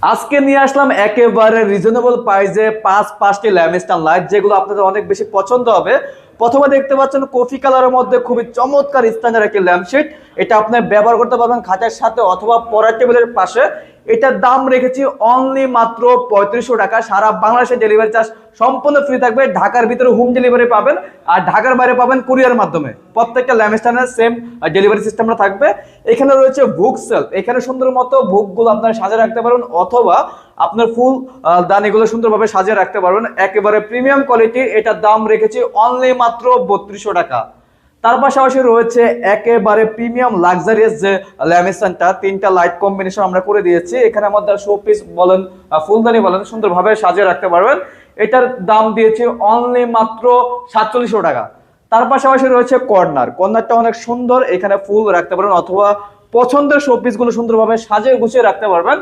আজকে নিয়ে আসলাম একেবারে রিজনেবল প্রাইসে পাঁচটি ল্যাম্পস্ট্যান্ড লাইট, যেগুলো আপনাদের অনেক বেশি পছন্দ হবে। প্রথমে দেখতে পাচ্ছেন কফি কালারের মধ্যে খুবই চমৎকার স্ট্যান্ডার্ড একটি ল্যাম্পশেড। এটা আপনি ব্যবহার করতে পারবেন খাটের সাথে অথবা পড়ার টেবিলের পাশে। এটার দাম রেখেছি অনলি মাত্র 3500 টাকা। সারা বাংলাদেশে ডেলিভারি চার্জ সম্পূর্ণ ফ্রি থাকবে। ঢাকার ভিতরে হোম ডেলিভারি পাবেন, আর ঢাকার বাইরে পাবেন কুরিয়ার মাধ্যমে। প্রত্যেকটা ল্যাম্পস্ট্যান্ডের সেম ডেলিভারি সিস্টেমটা থাকবে। এখানে রয়েছে বুক সেলফ, এখানে সুন্দর মতো বুকগুলো আপনারা সাজিয়ে রাখতে পারবেন, অথবা আপনার ফুল দানিগুলো সুন্দরভাবে সাজিয়ে রাখতে পারবেন। একেবারে প্রিমিয়াম কোয়ালিটির। এটার দাম রেখেছি অনলি মাত্র 3200 টাকা। তার পাশাপাশি রয়েছে একেবারে প্রিমিয়াম লাক্সারিয়াস যে ল্যাম্পস্ট্যান্ডটা, তিনটা লাইট কম্বিনেশন আমরা করে দিয়েছি। এখানে আমাদের শোপিস বলেন, ফুলদানি বলেন, সুন্দরভাবে সাজিয়ে রাখতে পারবেন। এটার দাম দিয়েছি অনলি মাত্র 4700 টাকা। তার পাশাপাশি রয়েছে কর্নারটা অনেক সুন্দর, এখানে ফুল রাখতে পারেন অথবা পছন্দের শোপিস গুলো সুন্দরভাবে সাজিয়ে গুছিয়ে রাখতে পারবেন।